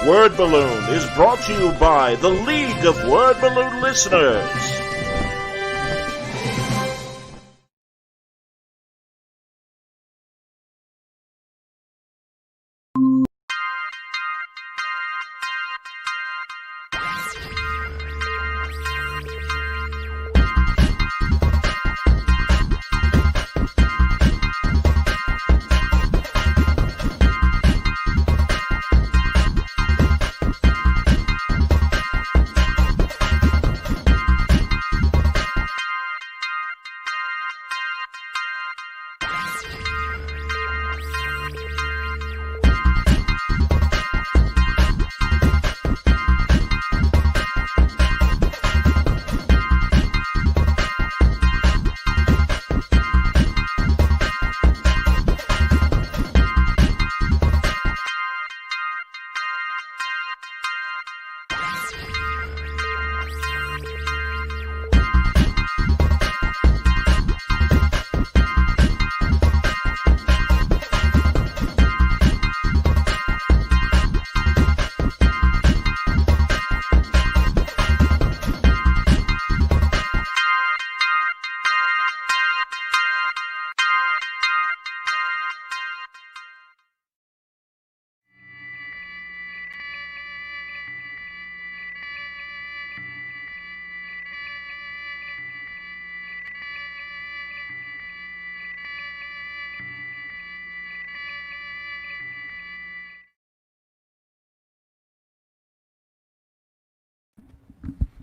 Word Balloon is brought to you by the League of Word Balloon Listeners.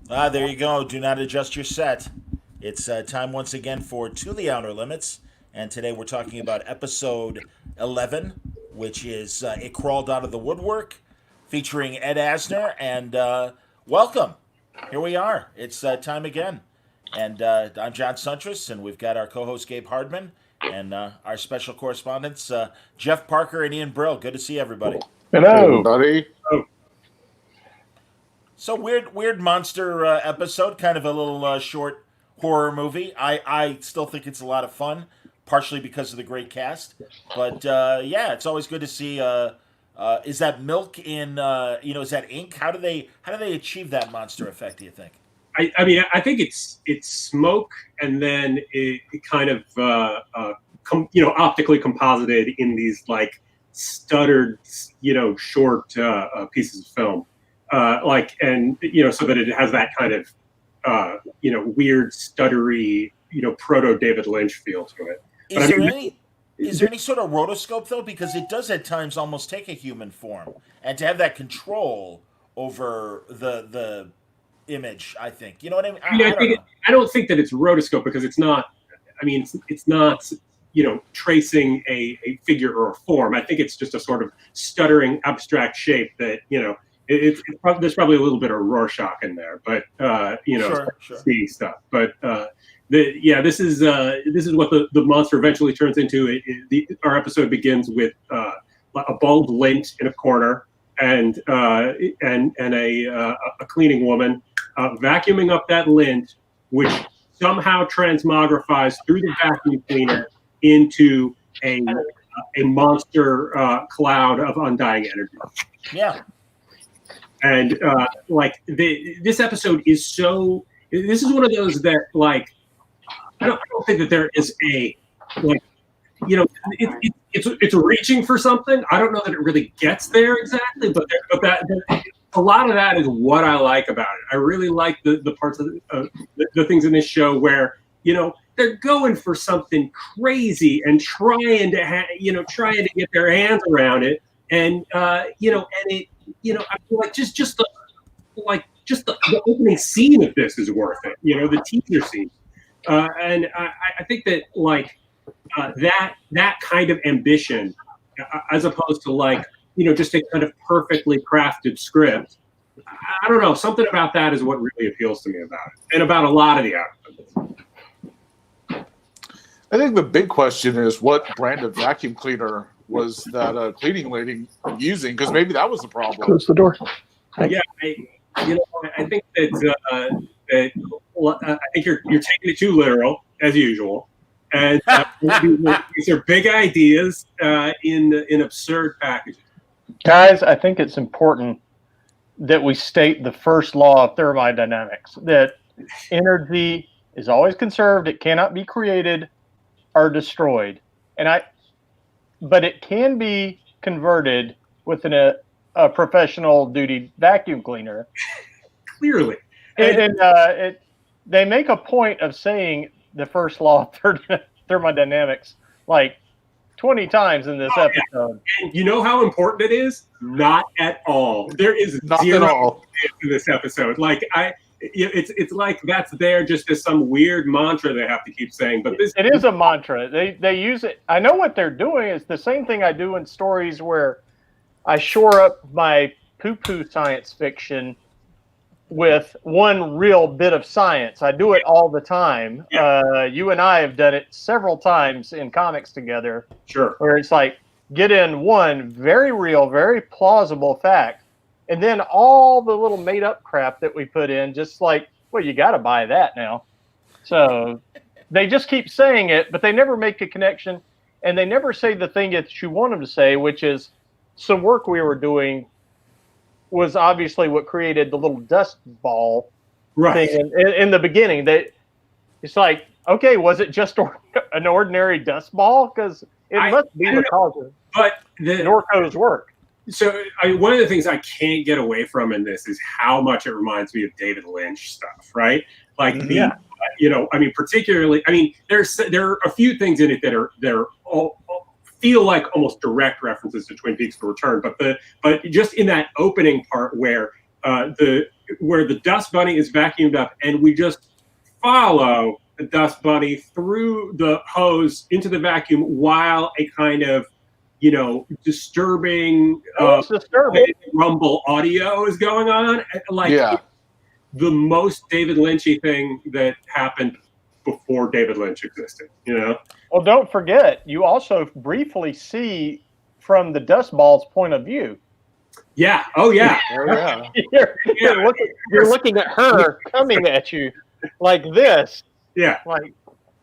There you go. Do not adjust your set. It's time once again for To the Outer Limits. And today we're talking about episode 11, which is It Crawled Out of the Woodwork, featuring Ed Asner. And welcome. Here we are. It's time again. And I'm John Suntress, and we've got our co-host Gabe Hardman and our special correspondents, Jeff Parker and Ian Brill. Good to see everybody. Hello, buddy. So weird monster episode, kind of a little short horror movie. I still think it's a lot of fun, partially because of the great cast. But yeah, it's always good to see. Is that milk in? Is that ink? How do they achieve that monster effect? Do you think? I mean, I think it's smoke, and then it kind of optically composited in these like stuttered short pieces of film. So that it has that kind of, weird, stuttery, proto David Lynch feel to it. Is there any sort of rotoscope though? Because it does at times almost take a human form, and to have that control over the image, I think. You know what I mean? I don't think that it's rotoscope because it's not. I mean, it's not. Tracing a figure or a form. I think it's just a sort of stuttering abstract shape that there's probably a little bit of Rorschach in there, but sure. See stuff. But this is what the monster eventually turns into. Our episode begins with a bald lint in a corner and a cleaning woman vacuuming up that lint, which somehow transmogrifies through the vacuum cleaner into a monster cloud of undying energy. Yeah. And this episode is so. This is one of those that I don't think that there is a it's reaching for something. I don't know that it really gets there exactly, but a lot of that is what I like about it. I really like the parts of the things in this show where they're going for something crazy and trying to get their hands around it, and it. I feel like just the opening scene of this is worth it. The teaser scene, and I think that that kind of ambition, as opposed to just a kind of perfectly crafted script. I don't know. Something about that is what really appeals to me about it, and about a lot of the outputs. I think the big question is what brand of vacuum cleaner was that cleaning lady using? Because maybe that was the problem. Close the door. Yeah, I think that I think you're taking it too literal as usual, and these are big ideas in absurd packages. Guys, I think it's important that we state the first law of thermodynamics, that energy is always conserved, it cannot be created or destroyed. But it can be converted with a professional duty vacuum cleaner. Clearly. They make a point of saying the first law of thermodynamics like 20 times in this episode. And you know how important it is? Not at all. There is Not zero at all in this episode. Like it's like that's there just as some weird mantra they have to keep saying. But this it is a mantra. They use it. I know what they're doing is the same thing I do in stories where I shore up my poo-poo science fiction with one real bit of science. I do it all the time. Yeah. You and I have done it several times in comics together. Sure. Where it's like, get in one very real, very plausible fact, and then all the little made-up crap that we put in, just like, well, you got to buy that now. So they just keep saying it, but they never make a connection, and they never say the thing that you want them to say, which is some work we were doing was obviously what created the little dust ball thing in the beginning. That it's like, okay, was it just an ordinary dust ball? Because it must be the cause of Norco's work. So one of the things I can't get away from in this is how much it reminds me of David Lynch stuff, right? Like particularly, there are a few things in it that are all feel like almost direct references to Twin Peaks: The Return, but just in that opening part where the dust bunny is vacuumed up, and we just follow the dust bunny through the hose into the vacuum while a kind of disturbing rumble audio is going on, the most David Lynchy thing that happened before David Lynch existed, Well, don't forget, you also briefly see from the dust ball's point of view. Yeah. Oh, yeah. You're looking at her coming at you like this. Yeah. Like,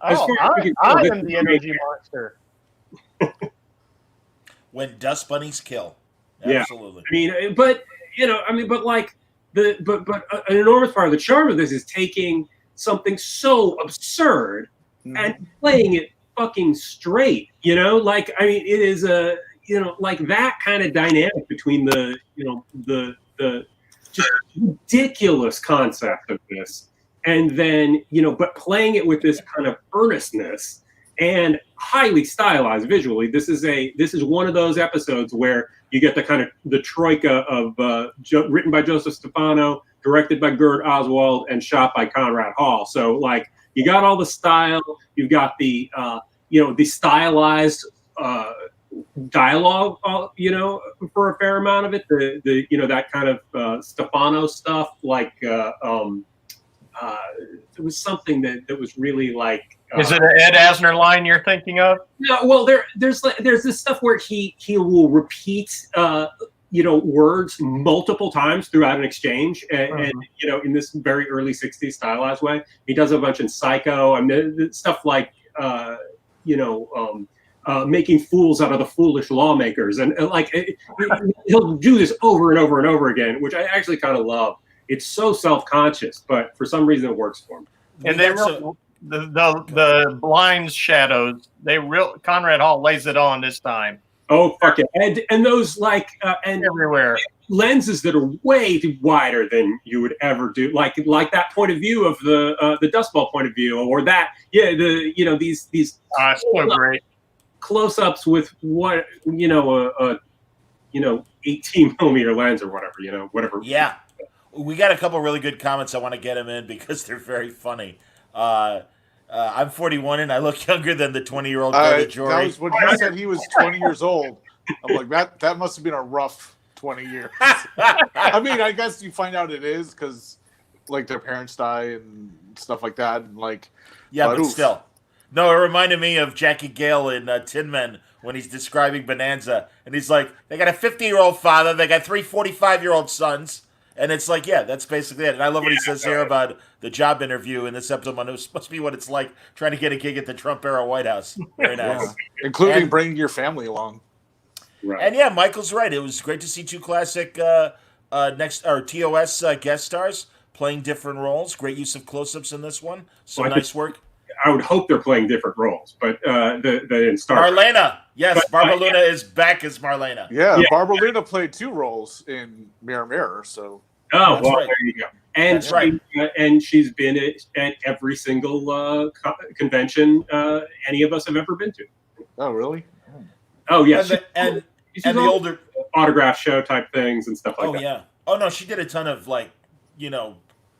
I am the energy monster. When dust bunnies kill. Absolutely. Yeah. But an enormous part of the charm of this is taking something so absurd and playing it fucking straight, it is that kind of dynamic between the just ridiculous concept of this, and then but playing it with this kind of earnestness and highly stylized visually. This is one of those episodes where you get the troika of written by Joseph Stefano, directed by Gerd Oswald, and shot by Conrad Hall. So you got all the style, you've got the the stylized dialogue, for a fair amount of it. The that kind of Stefano stuff, it was something that was really like. Is it an Ed Asner line you're thinking of? No, well, there's this stuff where he will repeat words multiple times throughout an exchange, and in this very early '60s stylized way. He does a bunch in Psycho. Stuff like making fools out of the foolish lawmakers, and he'll do this over and over and over again, which I actually kind of love. It's so self-conscious, but for some reason it works for him. And the blinds shadows, Conrad Hall lays it on this time. Oh, fuck it. And those and everywhere lenses that are way wider than you would ever do, like that point of view of the dust ball point of view, or these so great close-ups with what 18 millimeter lens or whatever. Yeah. We got a couple really good comments. I want to get them in because they're very funny. I'm 41 and I look younger than the 20-year-old brother Jory. When he said he was 20 years old, I'm like, that must have been a rough 20 years. I guess you find out it is because their parents die and stuff like that, and but still. No, it reminded me of Jackie Gale in Tin Men when he's describing Bonanza, and he's like, they got a 50-year-old father, they got 3 45-year-old sons. And it's like, that's basically it. And I love what he says here about the job interview in this episode. It must be what it's like trying to get a gig at the Trump-era White House. Very nice. Yeah. Including bringing your family along. Right. And Michael's right. It was great to see two classic next are TOS guest stars playing different roles. Great use of close-ups in this one. So Well, nice work. I would hope they're playing different roles, but the in Star Trek. Marlena, yes, But, Barbara Luna is back as Marlena. Yeah, Yeah. Barbara Luna played 2 roles in Mirror Mirror, so Oh, That's well, right. there you go. And That's right. And she's been at every single convention any of us have ever been to. oh really? Oh yeah, And she's the all older. autograph show type things and stuff like Oh that. yeah. Oh no, she did a ton of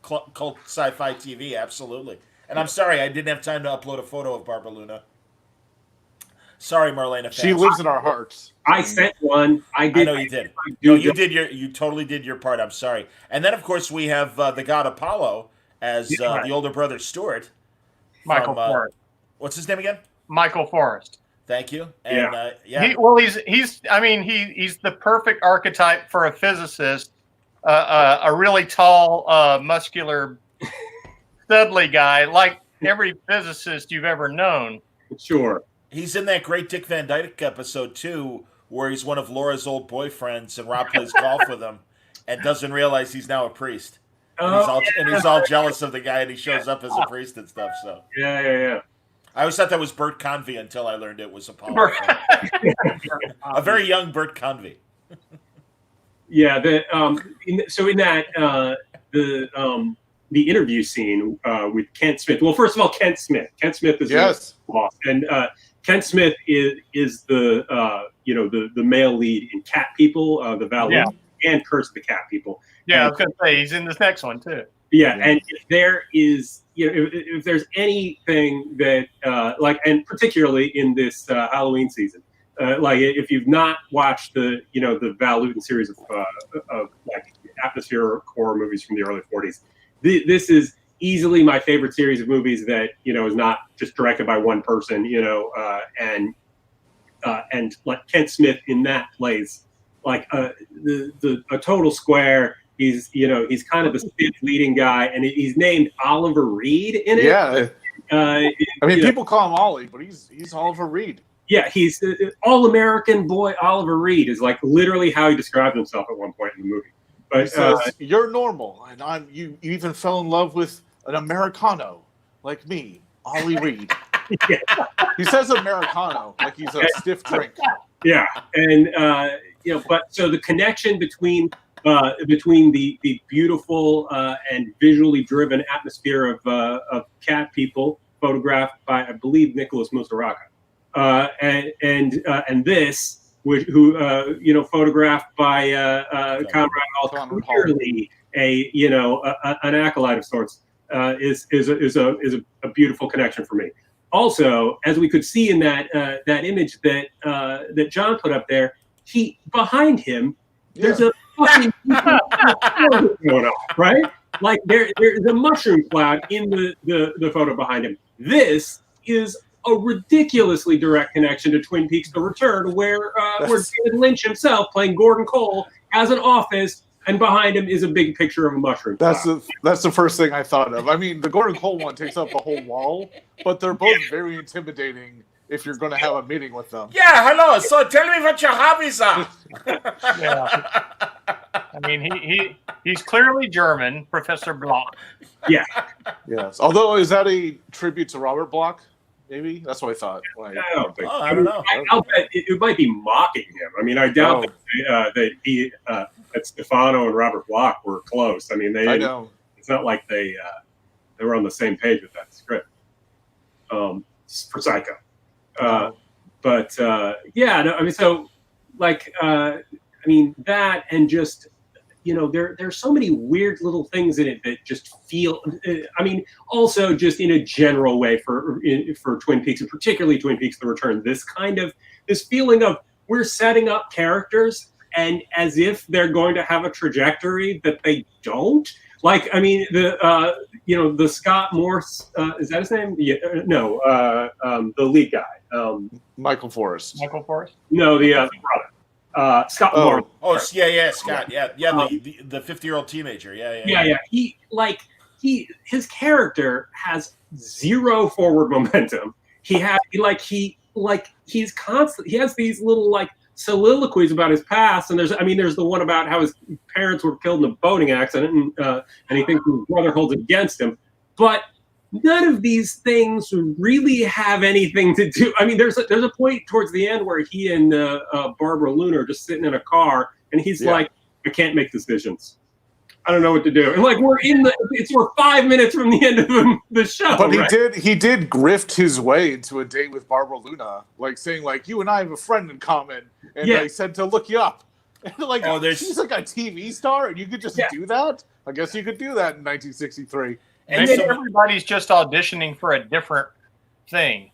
cult sci-fi TV. Absolutely. And I'm sorry, I didn't have time to upload a photo of Barbara Luna. Sorry, Marlena fans. She lives in our hearts. I sent one. I did. I know you did. No, you totally did your part. I'm sorry. And then of course we have the god Apollo as the older brother Stuart. Michael from, Forrest. What's his name again? Michael Forrest. Thank you. And He's the perfect archetype for a physicist, a really tall, muscular, studly guy, like every physicist you've ever known. Sure. he's in that great Dick Van Dyke episode too, where he's one of Laura's old boyfriends, and Rob plays golf with him, and doesn't realize he's now a priest. And he's all jealous of the guy, and he shows up as a priest and stuff. So Yeah. I always thought that was Bert Convy until I learned it was Apollo. A very young Bert Convy. Yeah. So in that the interview scene with Kent Smith. Well, first of all, Kent Smith. Kent Smith is yes, boss, and Kent Smith is the the male lead in Cat People, the Valoon, and Curse the Cat People. Yeah, I was going to say he's in this next one too. Yeah, and if there is, if there's anything that, and particularly in this Halloween season, if you've not watched the Val Lewton series of atmospheric horror movies from the early '40s, this is easily my favorite series of movies that is not just directed by one person, and like Kent Smith in that plays like a total square. He's kind of the stiff leading guy, and he's named Oliver Reed in it. Yeah, I mean, people call him Ollie, but he's Oliver Reed. Yeah, he's all-American boy. Oliver Reed is like literally how he described himself at one point in the movie. But he says, "You're normal, and you even fell in love with an Americano like me, Ollie Reed." Yeah. He says Americano like he's a stiff drink. Yeah, and but so the connection between the beautiful and visually driven atmosphere of Cat People, photographed by I believe Nicholas Musaraka, and this, who photographed by Conrad Hall, clearly an acolyte of sorts, is a beautiful connection for me. Also, as we could see in that image that John put up there, behind him there's a fucking going on, right? Like there's a mushroom cloud in the photo behind him. This is a ridiculously direct connection to Twin Peaks: The Return, where David Lynch himself, playing Gordon Cole, has an office, and behind him is a big picture of a mushroom cloud. That's the first thing I thought of. I mean, the Gordon Cole one takes up a whole wall, but they're both very intimidating if you're going to have a meeting with them. Yeah, hello. So tell me what your hobbies are. Yeah. I mean, he's clearly German, Professor Bloch. Yeah. Yes. Although, is that a tribute to Robert Bloch? Maybe that's what I thought. Like, I don't think. I don't know. I'll bet it might be mocking him. I mean, I doubt that Stefano and Robert Bloch were close. I mean, I know. It's not like they were on the same page with that script. For Psycho. But I mean, so like, I mean, that, and just, there's so many weird little things in it that just feel, I mean, also just in a general way for Twin Peaks, and particularly Twin Peaks: The Return, this feeling of we're setting up characters and as if they're going to have a trajectory that they don't. Like, I mean, the Scott Morse, is that his name? Yeah, no, the lead guy. Michael Forrest. Michael Forrest? No, the brother. Scott Morse. Oh, yeah, Scott. Yeah, the 50-year-old teenager. Yeah. His character has zero forward momentum. He's constant. He has these little like soliloquies about his past, and there's the one about how his parents were killed in a boating accident, and he thinks his brother holds it against him, but none of these things really have anything to do. I mean, there's a point towards the end where he and Barbara Luna are just sitting in a car, and he's like, I can't make decisions. I don't know what to do. And like we're 5 minutes from the end of the show. But right? he did grift his way into a date with Barbara Luna, like saying like, you and I have a friend in common, and I said to look you up. And like, she's like a TV star, and you could just do that. I guess you could do that in 1963. And maybe everybody's just auditioning for a different thing,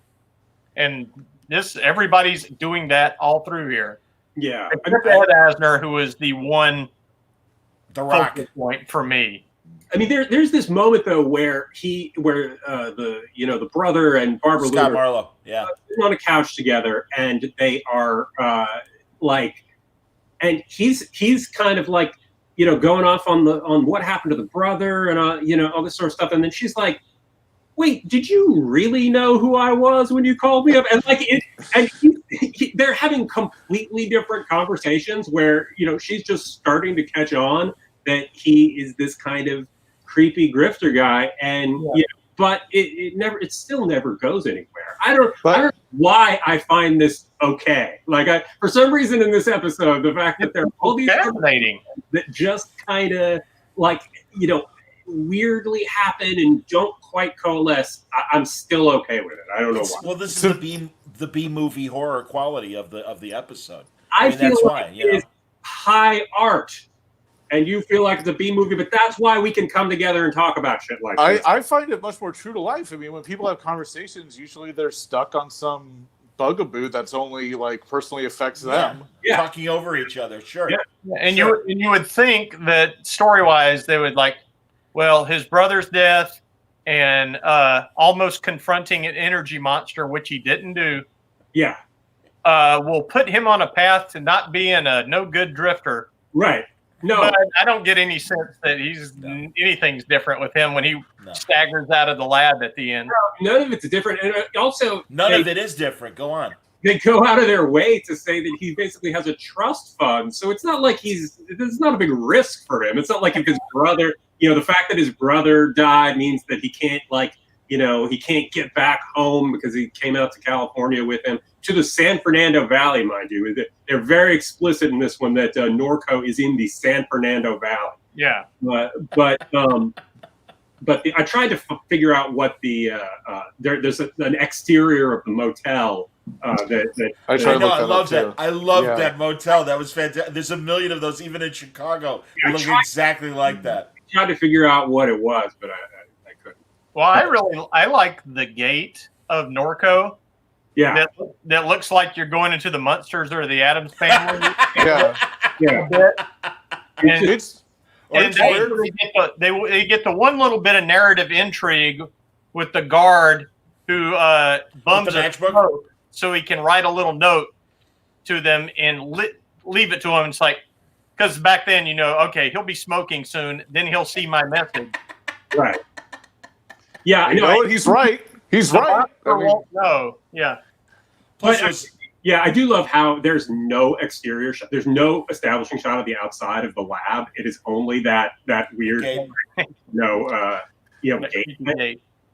and everybody's doing that all through here. Yeah, except Ed Asner, who was the one. The Rock point for me. I mean, there's this moment though where the brother and Barbara Scott Luna Marlowe, sitting on a couch together, and they are and he's kind of like going off on what happened to the brother and all this sort of stuff, and then she's like, wait, did you really know who I was when you called me up? And like they're having completely different conversations where she's just starting to catch on that he is this kind of creepy grifter guy, and but it still never goes anywhere. I don't know why I find this okay. Like for some reason in this episode, the fact that there are all these that just kind of weirdly happen and don't quite coalesce, I'm still okay with it. I don't know why. Well, this is the B movie horror quality of the episode. I feel that's like it's high art, and you feel like it's a B movie, but that's why we can come together and talk about shit like this. I find it much more true to life. I mean, when people have conversations, usually they're stuck on some bugaboo that's only like personally affects them. Talking over each other, sure. Yeah. And you would think that story-wise they would like, well, his brother's death and almost confronting an energy monster, which he didn't do. Yeah. Will put him on a path to not being a no good drifter. Right. No. But I don't get any sense that anything's different with him when he staggers out of the lab at the end. No, none of it's different. And also none of it is different. Go on. They go out of their way to say that he basically has a trust fund. So it's not like it's not a big risk for him. It's not like if his brother, the fact that his brother died means that he can't he can't get back home because he came out to California with him to the San Fernando Valley, mind you. They're very explicit in this one that Norco is in the San Fernando Valley. Yeah. But I tried to figure out what there's an exterior of the motel that I love that. I love that motel. That was fantastic. There's a million of those even in Chicago. They look exactly like that. I tried to figure out what it was, but I couldn't. Well, I like the gate of Norco. Yeah. That looks like you're going into the Munsters or the Addams Family. Yeah. And they get the one little bit of narrative intrigue with the guard who bums a throat so he can write a little note to them and leave it to him. It's like, because back then, okay, he'll be smoking soon. Then he'll see my message. Right. Yeah. He's right. He's right. No. Yeah. I do love how there's no exterior shot. There's no establishing shot of the outside of the lab. It is only that weird, gate.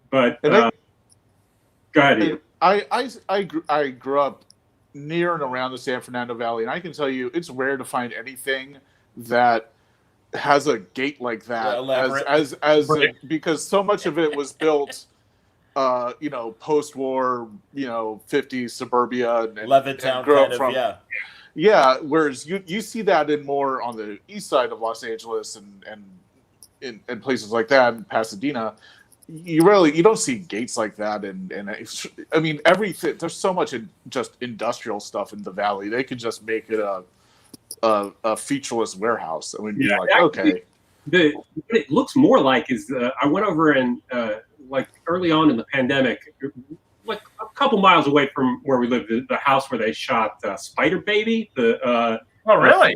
But go ahead. Ian. I grew up near and around the San Fernando Valley, and I can tell you it's rare to find anything that has a gate like that because so much of it was built post-war, 50s suburbia and Levittown grew up from whereas you see that in more on the east side of Los Angeles and in places like that in Pasadena. You don't see gates like that, and I mean everything. There's so much just industrial stuff in the valley. They could just make it a featureless warehouse. I mean, okay. What it looks more like is I went over and early on in the pandemic, like a couple miles away from where we lived, the house where they shot Spider Baby. Oh, really?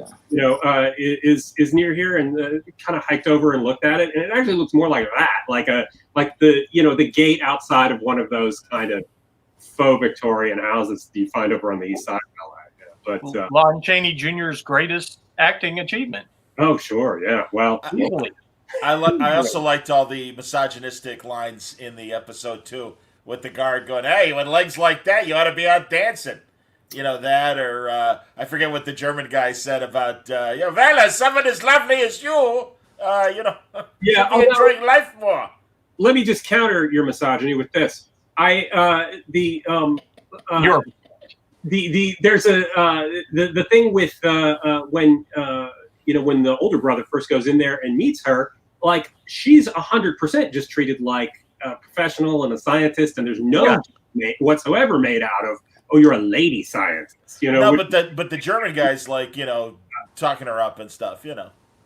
Is near here, and kind of hiked over and looked at it, and it actually looks more like that, like the gate outside of one of those kind of faux Victorian houses you find over on the east side of LA. But Lon Chaney Jr.'s greatest acting achievement. Oh, sure, yeah. Well, I also liked all the misogynistic lines in the episode too, with the guard going, "Hey, with legs like that, you ought to be out dancing." You know that, or I forget what the German guy said about, well, as someone as lovely as you, Yeah, should be enjoying life more. Let me just counter your misogyny with this. There's the thing with when when the older brother first goes in there and meets her, like she's 100% just treated like a professional and a scientist, and there's no whatsoever made out of, oh, you're a lady scientist, No, but the German guy's like, talking her up and stuff,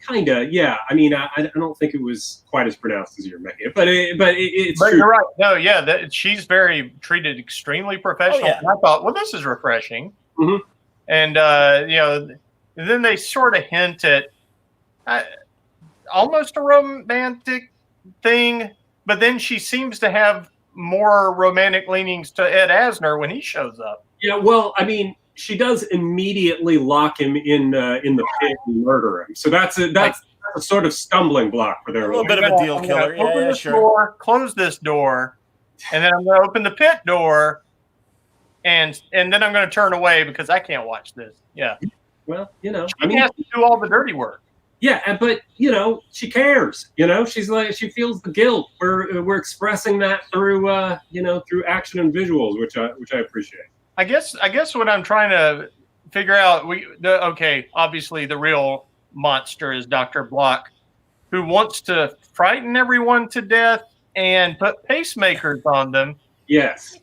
Kinda, yeah. I mean, I don't think it was quite as pronounced as you're making it, but it's true. You're right. No, yeah, she's very treated extremely professional. Oh, yeah. And I thought, well, this is refreshing. Mhm. And then they sort of hint at almost a romantic thing, but then she seems to have more romantic leanings to Ed Asner when he shows up. Yeah, well, I mean, she does immediately lock him in the pit and murder him. So that's a sort of stumbling block for their a little bit of a deal killer. Yeah, sure. Close this door, and then I'm going to open the pit door, and then I'm going to turn away because I can't watch this. Yeah. Well, she has to do all the dirty work. Yeah, but she cares. She's like, she feels the guilt. We're expressing that through through action and visuals, which I appreciate. I guess what I'm trying to figure out, obviously the real monster is Dr. Block, who wants to frighten everyone to death and put pacemakers on them. Yes.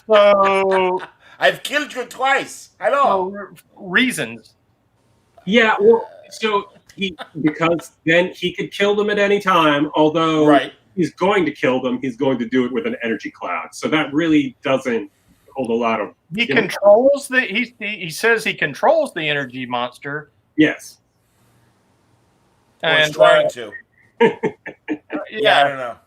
So I've killed you twice. Hello. Reasons. Yeah, well, so because then he could kill them at any time, although he's going to kill them, he's going to do it with an energy cloud. So that really doesn't hold a lot of. He controls he says he controls the energy monster. Yes. And trying to. Yeah, I don't know.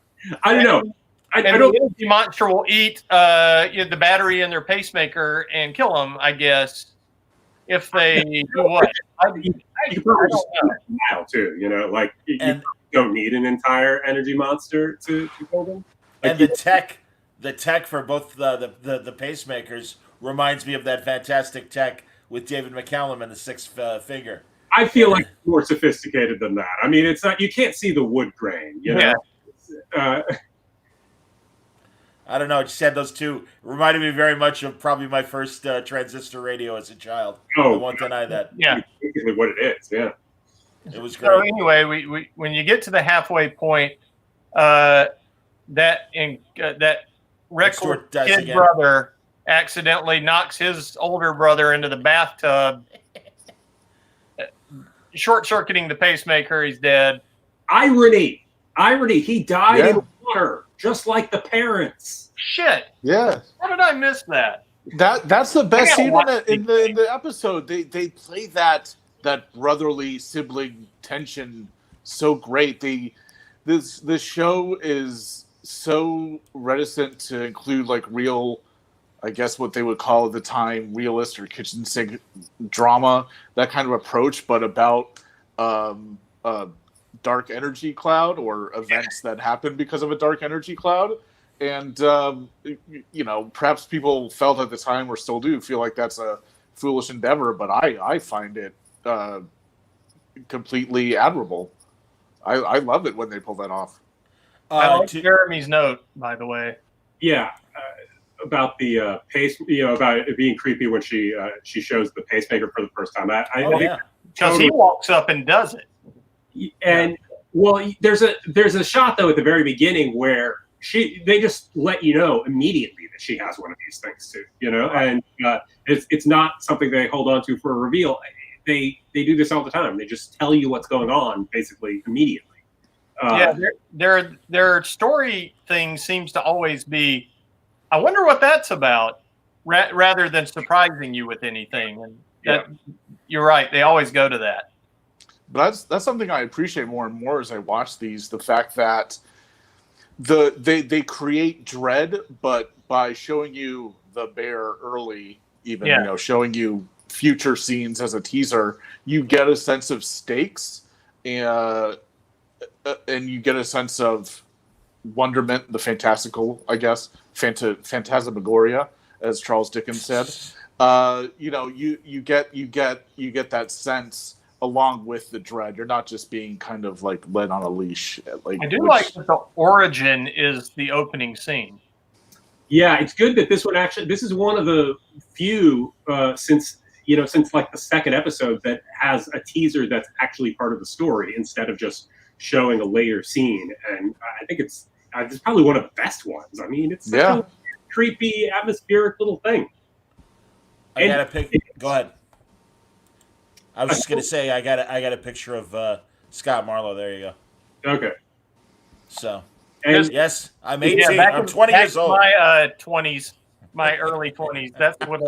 I don't. The energy monster will eat the battery in their pacemaker and kill them, I guess, if they do what. You probably just now too. You don't need an entire energy monster to kill them. And the tech for both the pacemakers reminds me of that fantastic tech with David McCallum in The Sixth Figure. I feel like it's more sophisticated than that. I mean, it's not. You can't see the wood grain. Yeah. I don't know. Just had those two. Reminded me very much of probably my first transistor radio as a child. I won't deny that. Yeah, basically what it is. Yeah, it was great. So anyway, we when you get to the halfway point, that reckless kid brother accidentally knocks his older brother into the bathtub, short-circuiting the pacemaker. He's dead. Irony. He died in water, just like the parents. Shit. Yeah. How did I miss that? That's the best scene in the episode. They play that brotherly sibling tension so great. This show is so reticent to include like real, I guess what they would call at the time realist or kitchen sink drama, that kind of approach, but about dark energy cloud or events that happen because of a dark energy cloud. And, perhaps people felt at the time or still do feel like that's a foolish endeavor, but I find it completely admirable. I love it when they pull that off. I like Jeremy's note, by the way. Yeah, about the pace, about it being creepy when she shows the pacemaker for the first time. Because he walks up and does it. And well, there's a shot though at the very beginning where they just let you know immediately that she has one of these things too, and it's not something they hold on to for a reveal. They do this all the time. They just tell you what's going on basically immediately. Their story thing seems to always be, I wonder what that's about, rather than surprising you with anything. And you're right. They always go to that. But that's something I appreciate more and more as I watch these. The fact that they create dread, but by showing you the bear early, even showing you future scenes as a teaser, you get a sense of stakes, and you get a sense of wonderment, the fantastical, I guess, phantasmagoria, as Charles Dickens said. You get that sense along with the dread. You're not just being kind of like led on a leash. I do like that the origin is the opening scene. Yeah, it's good that this is one of the few since like the second episode that has a teaser that's actually part of the story instead of just showing a later scene. And I think it's probably one of the best ones. I mean, it's such a creepy, atmospheric little thing. I got a pic. Go ahead. I was just gonna say I got a picture of Scott Marlowe. There you go. Okay. So, and yes, I'm 18. I'm 20 years old. My 20s, my early 20s. That's what.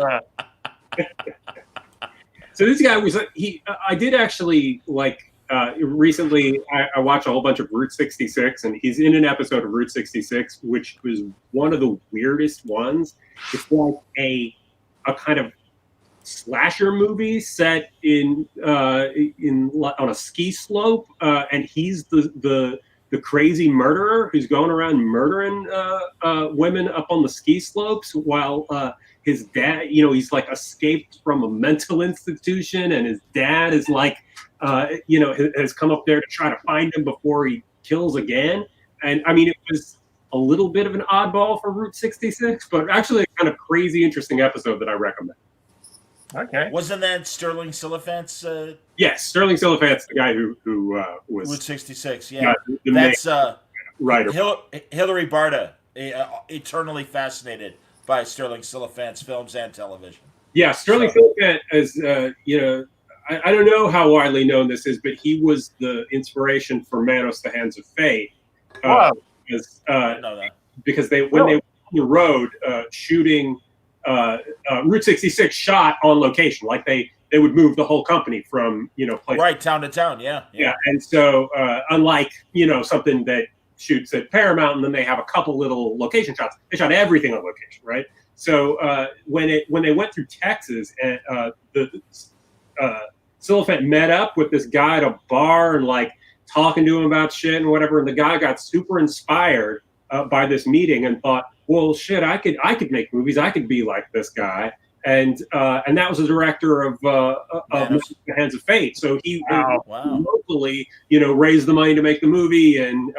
So this guy was I did actually recently. I watched a whole bunch of Route 66, and he's in an episode of Route 66, which was one of the weirdest ones. It's like a kind of slasher movie set on a ski slope, and he's the crazy murderer who's going around murdering women up on the ski slopes while his dad, he's like escaped from a mental institution, and his dad is has come up there to try to find him before he kills again. And I mean, it was a little bit of an oddball for Route 66, but actually a kind of crazy, interesting episode that I recommend. Okay. Wasn't that Sterling Silliphant's? Yes, Sterling Silliphant's the guy who was Route 66. Yeah, that's writer. Hilary Barta, eternally fascinated by Sterling Silliphant's films and television. Yeah, Sterling Silliphant is I don't know how widely known this is, but he was the inspiration for Manos: The Hands of Fate. Wow. Because when they were on the road shooting. Route 66 shot on location, like they would move the whole company from place town to town, yeah. And so unlike something that shoots at Paramount and then they have a couple little location shots, they shot everything on location, right? So when they went through Texas, and Silliphant met up with this guy at a bar and talking to him about shit and whatever, and the guy got super inspired by this meeting and thought, well, shit, I could make movies. I could be like this guy, and that was the director of The Hands of Fate. So he locally, raised the money to make the movie and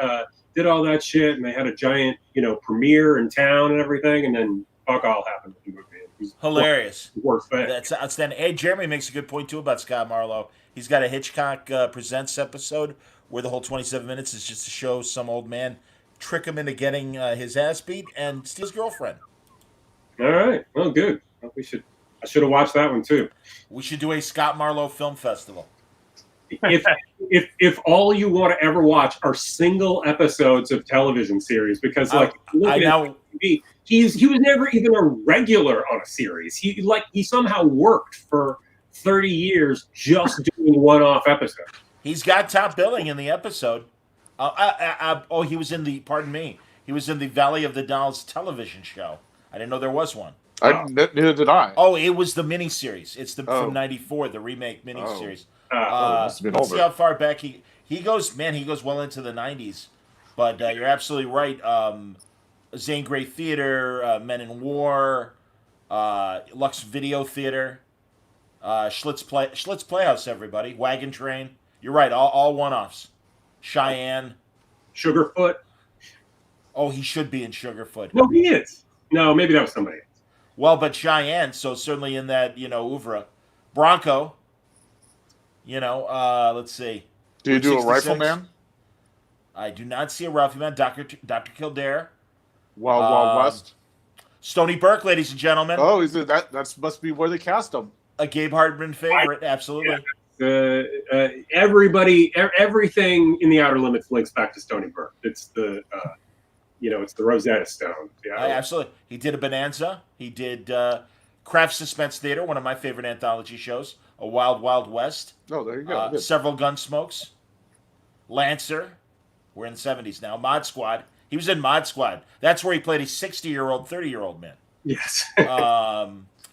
did all that shit. And they had a giant, premiere in town and everything. And then fuck all happened with the movie. It was hilarious. That's outstanding. Hey, Jeremy makes a good point too about Scott Marlowe. He's got a Hitchcock Presents episode where the whole 27 minutes is just to show some old man trick him into getting his ass beat and steal his girlfriend. All right. Well, good. I should have watched that one too. We should do a Scott Marlowe film festival. If all you want to ever watch are single episodes of television series, because he was never even a regular on a series. He somehow worked for 30 years just doing one-off episodes. He's got top billing in the episode. He was in he was in the Valley of the Dolls television show. I didn't know there was one. Neither did I. Oh, it was the miniseries. It's from '94, the remake miniseries. Let's see how far back he goes. Man, he goes well into the '90s. But you're absolutely right. Zane Grey Theater, Men in War, Lux Video Theater, Schlitz Playhouse. Everybody, Wagon Train. You're right. All one-offs. Cheyenne. Sugarfoot. Oh, he should be in Sugarfoot. No, he is. No, maybe that was somebody else. Well, but Cheyenne, so certainly in that, oeuvre. Bronco. Let's see. Do you do a Rifleman? I do not see a Rifleman. Dr. Kildare. Wild West. Stony Burke, ladies and gentlemen. Oh, is it that must be where they cast him. A Gabe Hardman favorite, absolutely. Everything in the Outer Limits links back to Stony Burke. It's the it's the Rosetta Stone. Yeah, absolutely. He did a Bonanza. He did Kraft Suspense Theater, one of my favorite anthology shows. A Wild Wild West. Oh, there you go. Several Gunsmokes. Lancer. We're in the 70s now. Mod Squad. He was in Mod Squad. That's where he played a 60-year-old, 30-year-old man. Yes.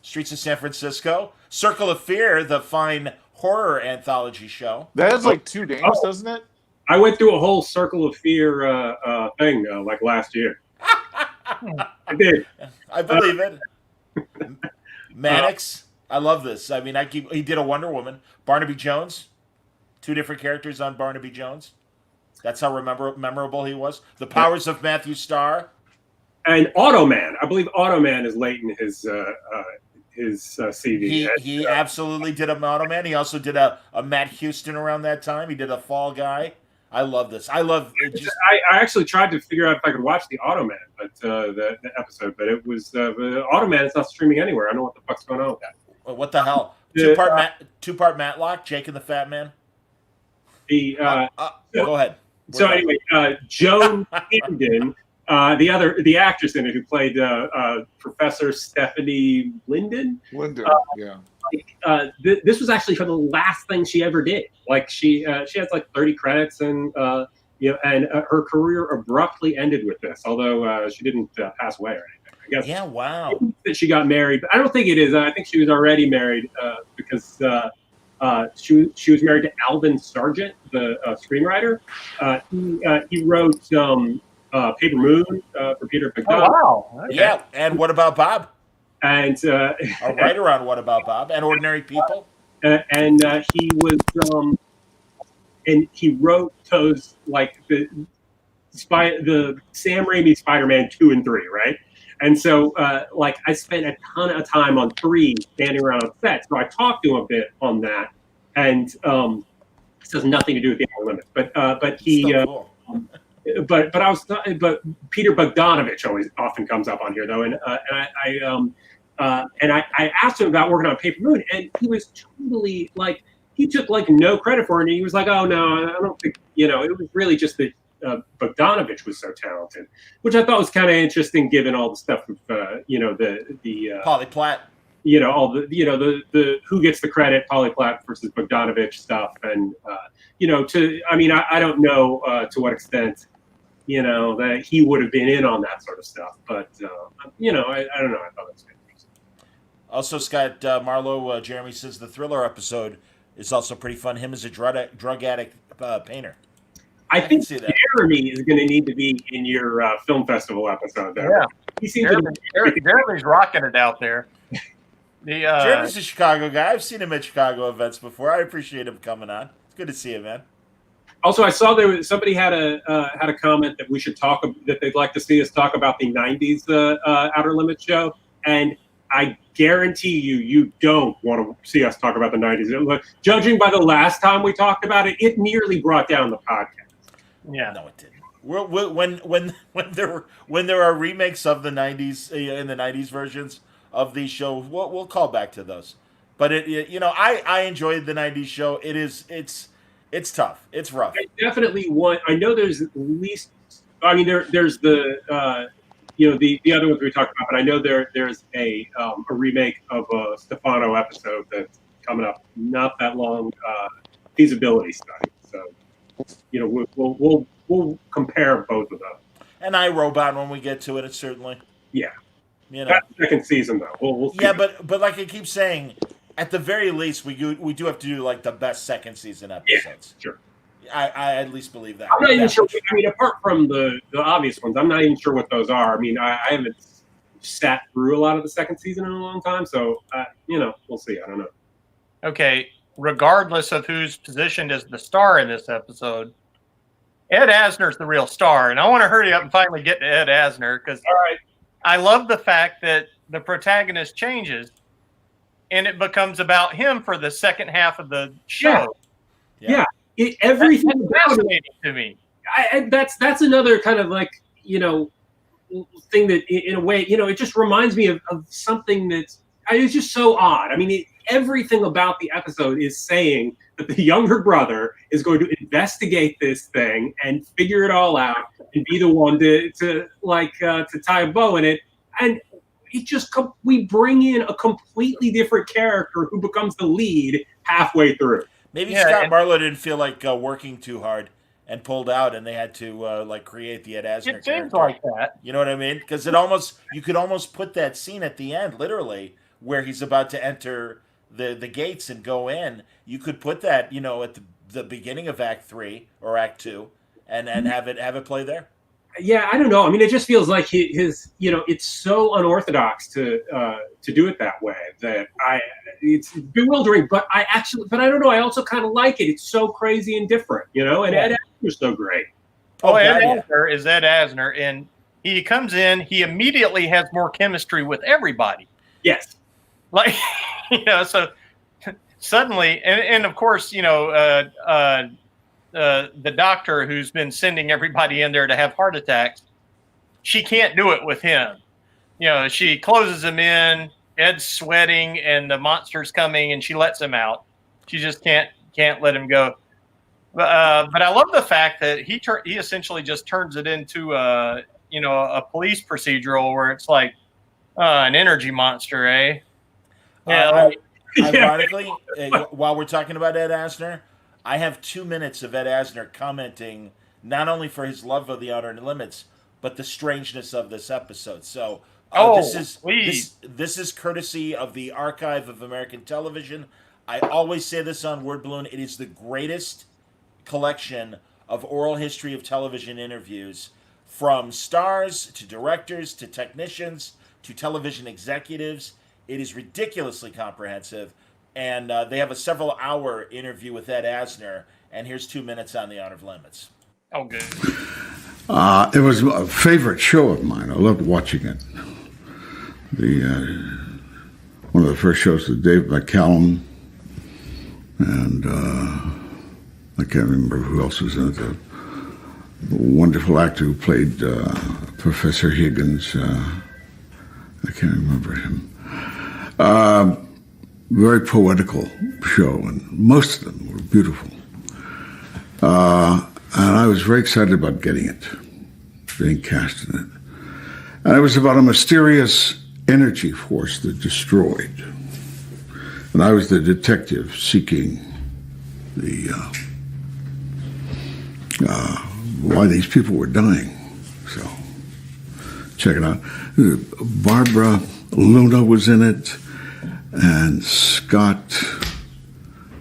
Streets of San Francisco. Circle of Fear, the fine horror anthology show. That has like 2 names, doesn't it? I went through a whole Circle of Fear thing like last year. I did. I believe it. Mannix. I love this. I mean, he did a Wonder Woman. Barnaby Jones. 2 different characters on Barnaby Jones. That's how memorable he was. The Powers of Matthew Starr. And Automan. I believe Automan is late in his CV. He absolutely did a Automan. He also did a Matt Houston around that time. He did a Fall Guy. I love this. I love it. I actually tried to figure out if I could watch the Automan, but the episode, but it was Automan is not streaming anywhere. I don't know what the fuck's going on with that. What the hell? Two-part Matlock, Jake and the Fat Man. Go ahead. So anyway, Joan Camden, the actress in it who played Professor Stephanie Linden. Yeah. This was actually the last thing she ever did. Like she has like 30 credits, and her career abruptly ended with this. Although she didn't pass away or anything. I guess. Yeah. Wow. That she got married, but I don't think it is. I think she was already married because she was married to Alvin Sargent, the screenwriter. He wrote Paper Moon for Peter Bogdanovich. Oh wow! Okay. Yeah, and What About Bob? And a writer on What About Bob and Ordinary People. And he was and he wrote those like the Sam Raimi Spider-Man 2 and 3, right? And so like I spent a ton of time on 3 standing around on set, so I talked to him a bit on that, and this has nothing to do with the Outer Limits, but he. But Peter Bogdanovich always often comes up on here though, and I asked him about working on Paper Moon, and he was totally like he took like no credit for it, and he was like, "Oh no, I don't think it was really just that Bogdanovich was so talented," which I thought was kind of interesting given all the stuff with the Polly Platt. All the who gets the credit, Polly Platt versus Bogdanovich stuff, and I don't know to what extent that he would have been in on that sort of stuff, but I don't know. I thought it was interesting. Also, Scott Marlowe, Jeremy says the Thriller episode is also pretty fun. Him as a drug addict painter. I think Jeremy is going to need to be in your film festival episode. Though. Yeah, he seems Jeremy's rocking it out there. Jeremy's a Chicago guy. I've seen him at Chicago events before. I appreciate him coming on. It's good to see him, man. Also, I saw somebody had a comment that we should that they'd like to see us talk about the '90s Outer Limits show, and I guarantee you don't want to see us talk about the '90s. Judging by the last time we talked about it, it nearly brought down the podcast. Yeah, no, it didn't. When there are remakes of the '90s in the '90s versions of these shows, we'll call back to those. But I enjoyed the '90s show. It's tough. It's rough. I definitely want. I know there's at least. I mean, there's the the other ones we talked about, but I know there's a remake of a Stefano episode that's coming up not that long. Feasibility study. So we'll compare both of those. And iRobot when we get to it. It's certainly. Yeah. That's the second season though. We'll see. Yeah, but like I keep saying. At the very least, we do have to do like the best second season episodes. Yeah, sure. I at least believe that. I'm not even sure. I mean, apart from the obvious ones, I'm not even sure what those are. I mean, I haven't sat through a lot of the second season in a long time, so we'll see. I don't know. Okay, regardless of who's positioned as the star in this episode, Ed Asner's the real star, and I want to hurry up and finally get to Ed Asner because I love the fact that the protagonist changes. And it becomes about him for the second half of the show. Yeah. Everything that's fascinating to me. That's another kind of like thing that in a way it just reminds me of something that's it's just so odd. I mean, everything about the episode is saying that the younger brother is going to investigate this thing and figure it all out and be the one to tie a bow in it. And we bring in a completely different character who becomes the lead halfway through. Maybe Scott Marlowe didn't feel like working too hard and pulled out, and they had to create the Ed Asner character. It seems like that. You know what I mean? Because you could almost put that scene at the end, literally, where he's about to enter the gates and go in. You could put that, at the beginning of Act 3 or Act 2, and have it play there. Yeah, I don't know. I mean, it just feels like his it's so unorthodox to do it that way that it's bewildering. But I don't know. I also kind of like it. It's so crazy and different, and Ed Asner's so great. Ed Asner is Ed Asner, and he comes in. He immediately has more chemistry with everybody. Yes, like so suddenly, and of course, the doctor who's been sending everybody in there to have heart attacks, she can't do it with him. She closes him in, Ed's sweating, and the monster's coming, and she lets him out. She just can't let him go. But I love the fact that he essentially just turns it into a police procedural where it's like an energy monster, eh? Yeah. Ironically, while we're talking about Ed Asner, I have 2 minutes of Ed Asner commenting not only for his love of The Outer Limits, but the strangeness of this episode. So this is courtesy of the Archive of American Television. I always say this on Word Balloon. It is the greatest collection of oral history of television interviews, from stars to directors to technicians to television executives. It is ridiculously comprehensive. And they have a several-hour interview with Ed Asner, and here's 2 minutes on The Outer Limits. Oh, good. It was a favorite show of mine. I loved watching it. One of the first shows with Dave McCallum, and I can't remember who else was in it. The wonderful actor who played Professor Higgins. I can't remember him. Very poetical show, and most of them were beautiful. And I was very excited about getting it, being cast in it. And it was about a mysterious energy force that destroyed. And I was the detective seeking why these people were dying. So, check it out. Barbara Luna was in it. And Scott,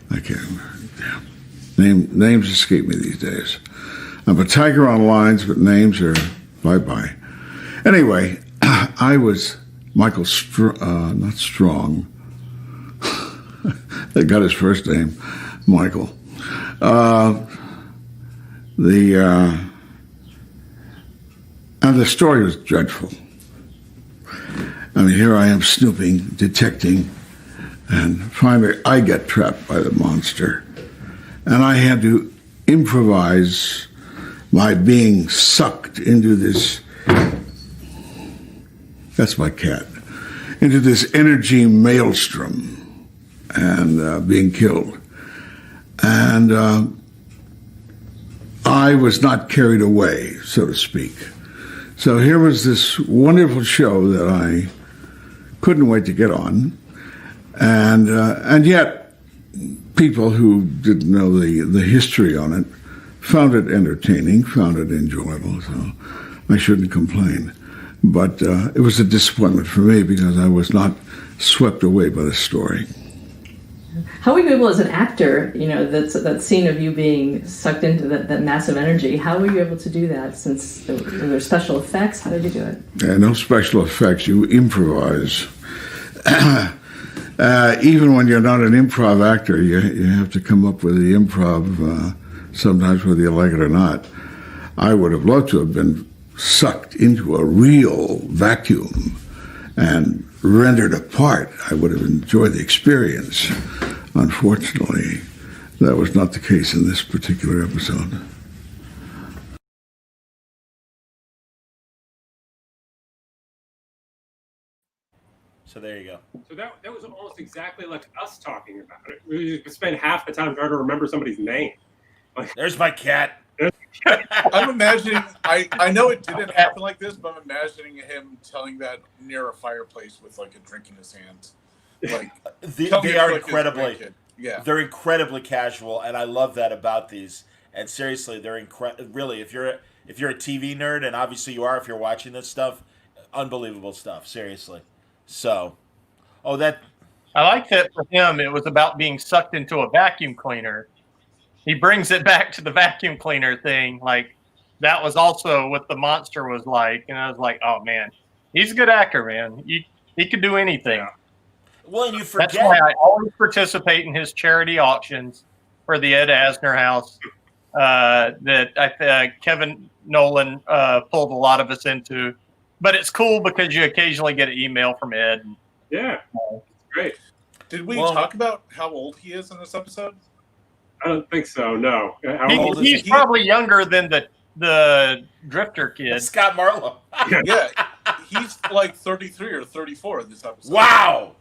I can't remember. Names escape me these days. I'm a tiger on lines, but names are bye-bye. Anyway, I was Michael not Strong. They got his first name, Michael. And the story was dreadful. I mean, here I am snooping, detecting, and finally I get trapped by the monster. And I had to improvise my being sucked into this, that's my cat, into this energy maelstrom and being killed. And I was not carried away, so to speak. So here was this wonderful show that I couldn't wait to get on, and yet people who didn't know the history on it found it entertaining, found it enjoyable. So I shouldn't complain, but it was a disappointment for me because I was not swept away by the story. How were you able, as an actor, that scene of you being sucked into that massive energy, how were you able to do that, since there were special effects? How did you do it? No special effects. You improvise. Even when you're not an improv actor, you have to come up with the improv, sometimes whether you like it or not. I would have loved to have been sucked into a real vacuum and rendered apart. I would have enjoyed the experience. Unfortunately, that was not the case in this particular episode. So there you go. So that was almost exactly like us talking about it. We spend half the time trying to remember somebody's name. There's my cat. I'm imagining, I know it didn't happen like this, but I'm imagining him telling that near a fireplace with like a drink in his hand. Like they are incredibly, they're incredibly casual, and I love that about these. And seriously, they're really, if you're a TV nerd, and obviously you are if you're watching this stuff, unbelievable stuff. Seriously. So, Oh, that. I like that for him. It was about being sucked into a vacuum cleaner. He brings it back to the vacuum cleaner thing. Like that was also what the monster was like, and I was like, oh man, he's a good actor, man. He could do anything. Yeah. Well, and you forget. That's why I always participate in his charity auctions for the Ed Asner house that Kevin Nolan pulled a lot of us into. But it's cool because you occasionally get an email from Ed. Yeah, it's great. Did we talk about how old he is in this episode? I don't think so. No. How old is He's he? probably younger than the Drifter kid. Scott Marlowe. Yeah, he's like 33 or 34 in this episode. Wow.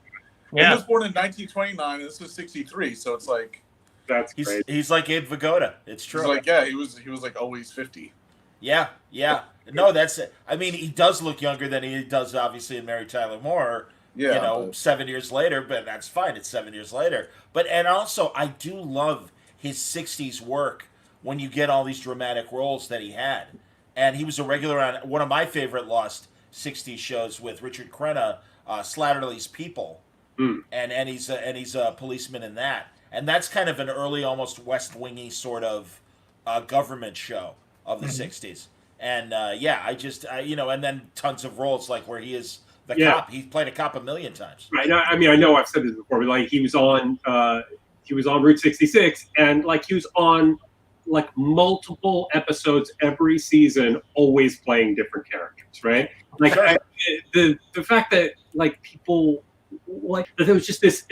He was born in 1929, and this is 63, so it's like That's great. He's like Abe Vigoda. It's true. he's like, yeah, he was like always 50. Yeah. No, that's it. I mean, he does look younger than he does, obviously, in Mary Tyler Moore. Yeah, 7 years later, but that's fine. It's 7 years later. And also, I do love his 60s work when you get all these dramatic roles that he had. And he was a regular on one of my favorite Lost 60s shows with Richard Crenna, Slatterly's People. And he's a policeman in that. And that's kind of an early, almost West Wingy sort of government show of the 60s. And and then tons of roles like where he is the cop. He's played a cop a million times. Right. I mean, I know I've said this before, but like he was on Route 66, and like he was on like multiple episodes every season, always playing different characters. Right. Like the fact that like people. Like that there was just this.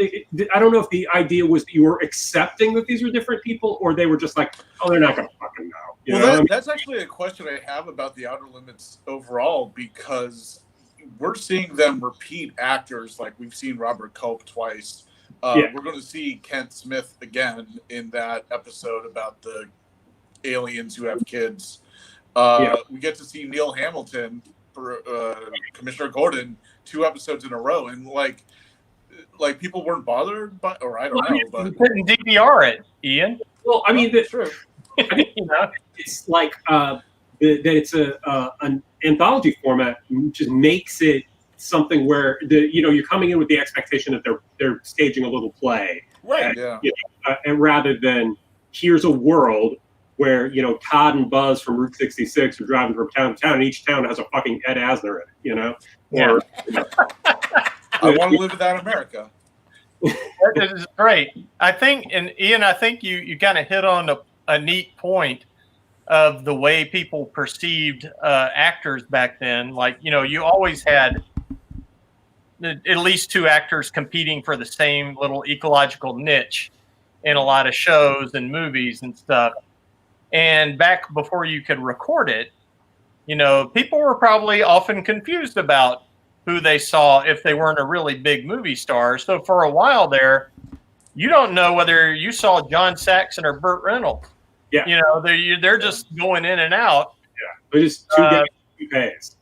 I don't know if the idea was that you were accepting that these were different people, or they were just like, oh, they're not going to fucking know. That's actually a question I have about the Outer Limits overall, because we're seeing them repeat actors. Like we've seen Robert Culp twice. We're going to see Kent Smith again in that episode about the aliens who have kids. We get to see Neil Hamilton for Commissioner Gordon 2 episodes in a row, and like people weren't bothered by, or I don't know, but you couldn't DVR it, Ian. Well, I mean, that's true. I mean, it's like that it's an anthology format, just makes it something where you're coming in with the expectation that they're staging a little play, right? And rather than here's a world where Todd and Buzz from Route 66 are driving from town to town, and each town has a fucking Ed Asner in it, Yeah. I want to live in that America. That is great. I think, and Ian, I think you kind of hit on a neat point of the way people perceived actors back then. Like, you always had at least 2 actors competing for the same little ecological niche in a lot of shows and movies and stuff. And back before you could record it, people were probably often confused about who they saw if they weren't a really big movie star. So for a while there, you don't know whether you saw John Saxon or Burt Reynolds. Yeah. They're just going in and out. Yeah. They're just 2 guys, 2 pays.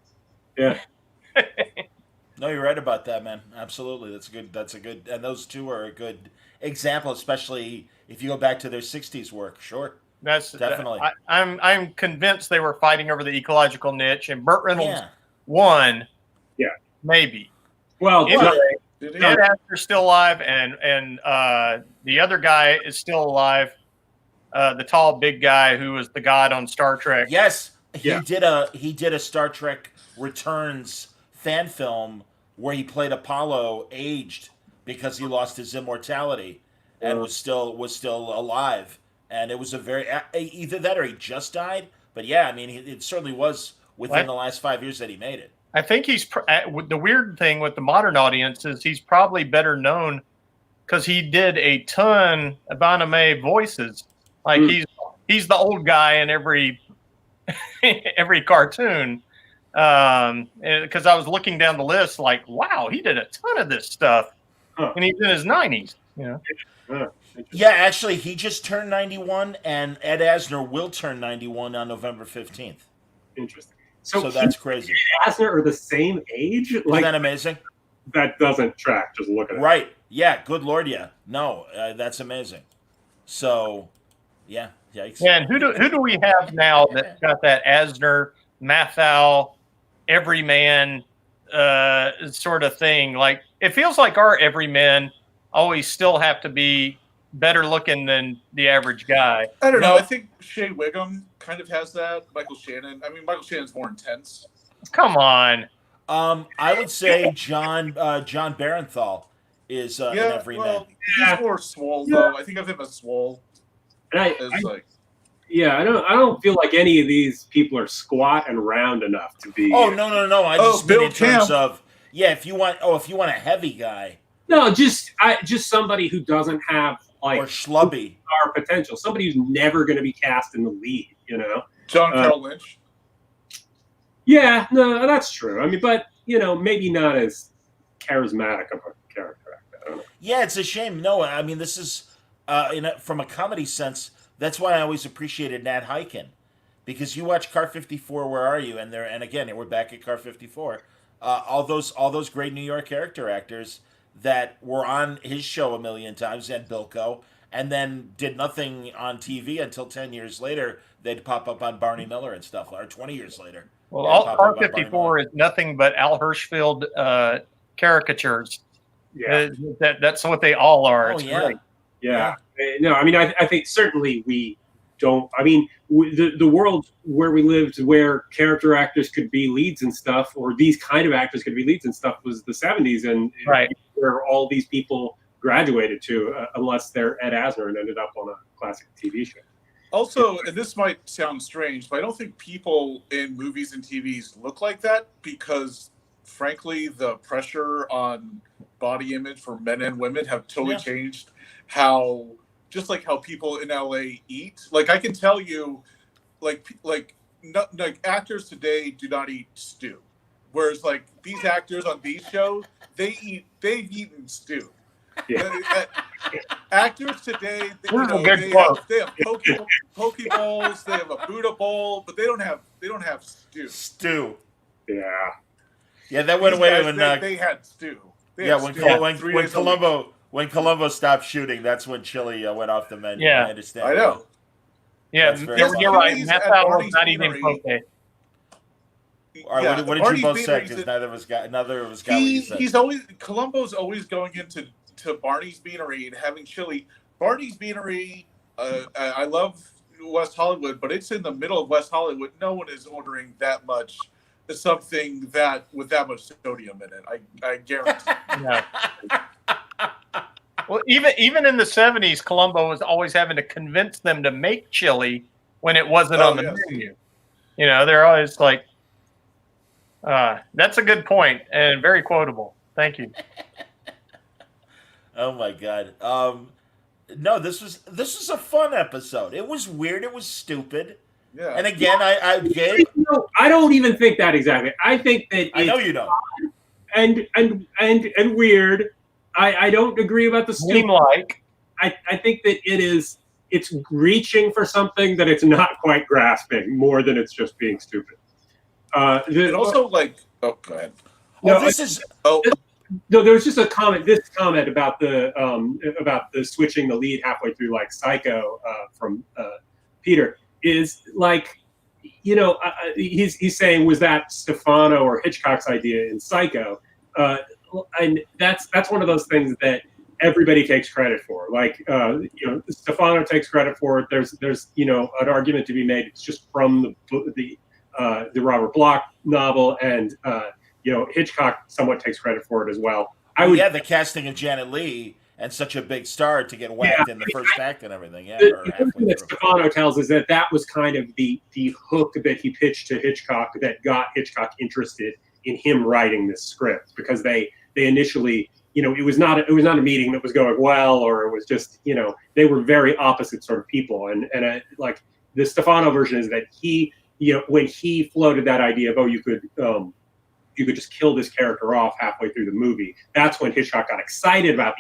Yeah. No, you're right about that, man. Absolutely. That's a good, and those 2 are a good example, especially if you go back to their 60s work. Sure. That's definitely. I'm convinced they were fighting over the ecological niche, and Burt Reynolds won. Yeah, maybe. Well, anyway, Ed Asner's still alive, and the other guy is still alive. The tall, big guy who was the god on Star Trek. Yes, he did a Star Trek Returns fan film where he played Apollo aged because he lost his immortality and was still alive. And it was a very either that or he just died. But yeah, I mean, it certainly was within the last 5 years that he made it. I think he's the weird thing with the modern audience is he's probably better known because he did a ton of anime voices. Like he's the old guy in every cartoon. Because I was looking down the list, like, wow, he did a ton of this stuff, and he's in his 90s. Yeah, actually, he just turned 91, and Ed Asner will turn 91 on November 15th. Interesting. So that's crazy. Asner are the same age? Isn't that amazing? That doesn't track, just look at it. Right. Yeah, good Lord, yeah. No, that's amazing. So, yeah. Yikes. And who do we have now that's got that Asner, Mathau, Everyman sort of thing. Like it feels like our everymen always still have to be better looking than the average guy. I don't know. I think Shea Wiggum kind of has that. Michael Shannon. I mean, Michael Shannon's more intense. Come on. I would say John Barenthal is an everyman. He's more swole though. I think of him as swole. And I don't feel like any of these people are squat and round enough to be. Oh no! I just mean Bill in terms Camp. of if you want a heavy guy. No, just somebody who doesn't have like or schlubby star potential. Somebody who's never going to be cast in the lead. You know, John Carroll Lynch. Yeah, no, that's true. I mean, but maybe not as charismatic of a character actor. I don't know. Yeah, it's a shame. No, I mean this is from a comedy sense. That's why I always appreciated Nat Hiken, because you watch Car 54, Where Are You? And again, we're back at Car 54. All those great New York character actors that were on his show a million times, and Bilko, and then did nothing on TV until 10 years later. They'd pop up on Barney Miller and stuff, or 20 years later. Well, all Car 54 is nothing but Al Hirschfeld caricatures. Yeah, that's what they all are. It's yeah. Great. Yeah. No, I mean, I think certainly we don't. I mean, the world where we lived, where character actors could be leads and stuff, or these kind of actors could be leads and stuff, was the 70s, and right, where all these people graduated to, unless they're Ed Asner and ended up on a classic TV show. Also, and this might sound strange, but I don't think people in movies and TVs look like that because, frankly, the pressure on body image for men and women have totally changed how people in LA eat. Like I can tell you, like actors today do not eat stew, whereas like these actors on these shows, they've eaten stew. Yeah. Actors today, they have poke bowls, they have a Buddha bowl, but they don't have stew. Yeah, that went away when they had stew. When Columbo stopped shooting, that's when chili went off the menu. Yeah, I understand. I know. Yeah, you're right. Meth out was not even poke. All right, what did you both say? Because neither of us got what you said. Columbo's always going into Barney's Beanery and having chili. Barney's Beanery, I love West Hollywood, but it's in the middle of West Hollywood. No one is ordering that much something that with that much sodium in it. I guarantee. Yeah. Well, even in the 70s, Columbo was always having to convince them to make chili when it wasn't on the menu. They're always like, that's a good point and very quotable. Thank you. Oh my God. No, this was a fun episode. It was weird. It was stupid. Yeah. And again, I don't even think that exactly. I think that I know you don't. And weird. I don't agree about the stupid. I think that it's reaching for something that it's not quite grasping more than it's just being stupid. And also go ahead. No, there was just a comment. This comment about the switching the lead halfway through, like Psycho, from Peter, is like, he's saying, was that Stefano or Hitchcock's idea in Psycho? And that's one of those things that everybody takes credit for. Like, Stefano takes credit for it. There's an argument to be made. It's just from the Robert Bloch novel, and Hitchcock somewhat takes credit for it as well. The casting of Janet Leigh and such a big star to get whacked in the first act and everything. Yeah, the thing that Stefano tells is that was kind of the hook that he pitched to Hitchcock that got Hitchcock interested in him writing this script, because they initially, it was not a meeting that was going well, or it was just, they were very opposite sort of people, and like the Stefano version is that he, when he floated that idea of, you could just kill this character off halfway through the movie, that's when Hitchcock got excited about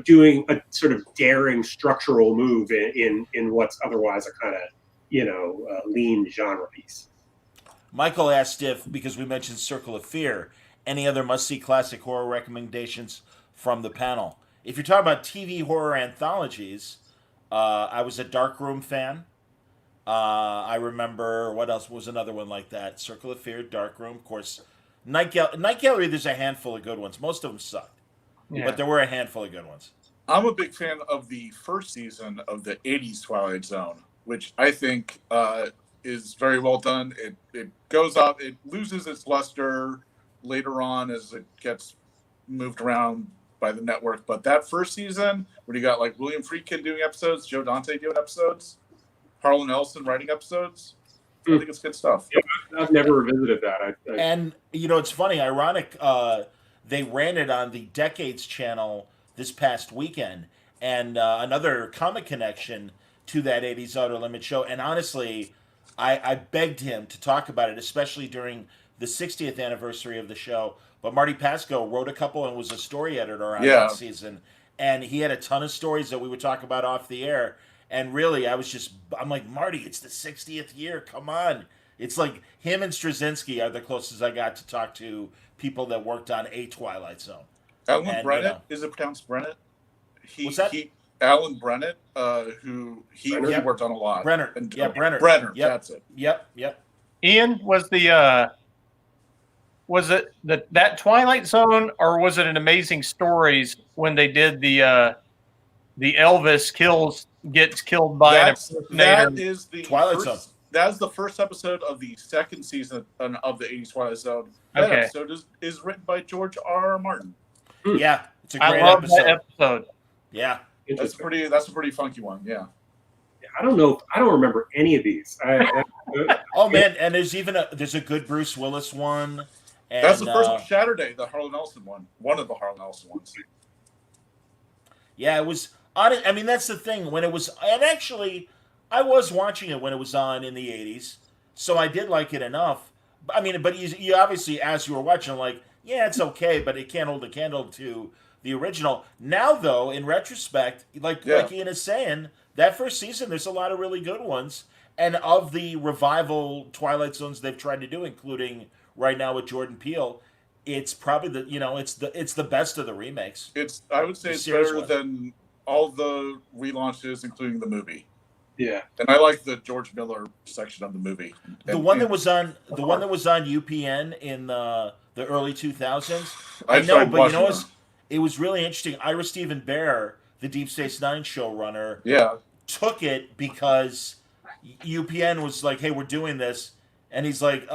doing a sort of daring structural move in what's otherwise a kind of lean genre piece. Michael asked because we mentioned Circle of Fear, any other must-see classic horror recommendations from the panel. If you're talking about TV horror anthologies, I was a Dark Room fan. I remember what else was another one like that. Circle of Fear, Dark Room, of course. Night Gallery. There's a handful of good ones. Most of them sucked, but there were a handful of good ones. I'm a big fan of the first season of the '80s Twilight Zone, which I think is very well done. It goes up, it loses its luster later on as it gets moved around by the network. But that first season, where you got like William Friedkin doing episodes, Joe Dante doing episodes, Harlan Ellison writing episodes, I think it's good stuff. Yeah, I've never revisited that. And it's funny, ironic. They ran it on the Decades channel this past weekend, and another comic connection to that '80s Outer Limits show. And honestly, I begged him to talk about it, especially during the 60th anniversary of the show. But Marty Pasco wrote a couple and was a story editor on that season, and he had a ton of stories that we would talk about off the air. And really, I'm like, Marty, it's the 60th year. Come on. It's like him and Straczynski are the closest I got to talk to people that worked on a Twilight Zone. Alan Brennett, is it pronounced Brennett? What's that? Alan Brennett, who he worked on a lot. Brenner. Brenner. Brenner, yep. That's it. Yep. Ian, was it that Twilight Zone, or was it an Amazing Stories when they did the Elvis gets killed by an impersonator? That is the Twilight Zone. That is the first episode of the second season of the '80s Twilight Zone. That episode is written by George R.R. Martin. Yeah, it's a great love episode. that episode. Yeah, that's a pretty funky one. Yeah. I don't know. I don't remember any of these. Oh man, and there's a good Bruce Willis one. And, that's the first one, Saturday, the Harlan Ellison one. One of the Harlan Ellison ones. Yeah, it was. I mean, that's the thing. When it was, and actually, I was watching it when it was on in the '80s, so I did like it enough. I mean, but you obviously, as you were watching, like, yeah, it's okay, but it can't hold a candle to the original. Now, though, in retrospect, like Ian is saying, that first season, there's a lot of really good ones, and of the revival Twilight Zones they've tried to do, including right now with Jordan Peele, it's probably it's the best of the remakes. I would say it's better than all the relaunches, including the movie. Yeah, and I like the George Miller section of the movie. The one that was on UPN in the early 2000s. I know, but it was really interesting. Ira Stephen Bear, the Deep Space Nine showrunner, took it because UPN was like, "Hey, we're doing this," and he's like,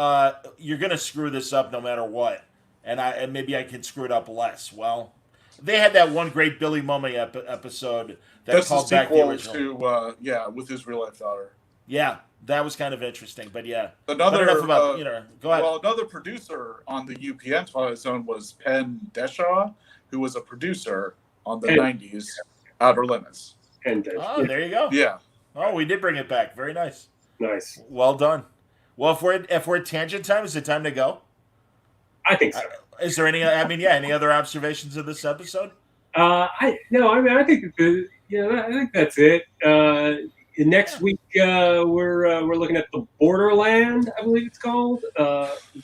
"You're gonna screw this up no matter what," and maybe I can screw it up less. Well, they had that one great Billy Mummy episode that called back the original. To with his real life daughter. Yeah, that was kind of interesting, but yeah. Another enough about go ahead. Well, another producer on the UPN Twilight Zone was Penn Deshaw, who was a producer on the '90s Outer Limits. Oh, there you go. Yeah. Oh, we did bring it back. Very nice. Nice. Well done. Well, if we're at tangent time, is it time to go? I think so. Is there any other observations of this episode? I think I think that's it. Next week we're looking at The Borderland, I believe it's called,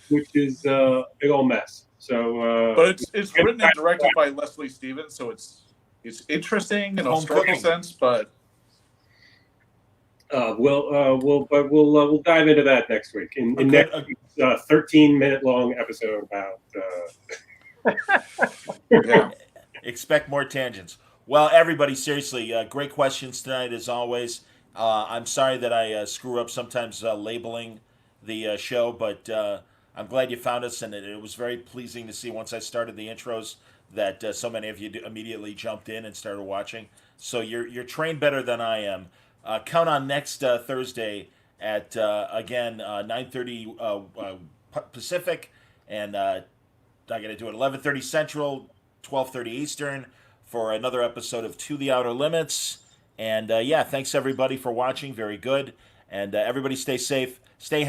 which is a big old mess. So, but it's written and directed by Leslie Stevens, so it's interesting in a historical sense, but. We'll dive into that next week. In next week's 13-minute long episode about. Expect more tangents. Well, everybody, seriously, great questions tonight as always. I'm sorry that I screw up sometimes labeling the show, but I'm glad you found us, and it was very pleasing to see once I started the intros that so many of you immediately jumped in and started watching. So you're trained better than I am. Count on next Thursday at, again, 9:30 Pacific, and I got to do it 11:30 Central, 12:30 Eastern for another episode of To the Outer Limits. And, thanks, everybody, for watching. Very good. And everybody stay safe. Stay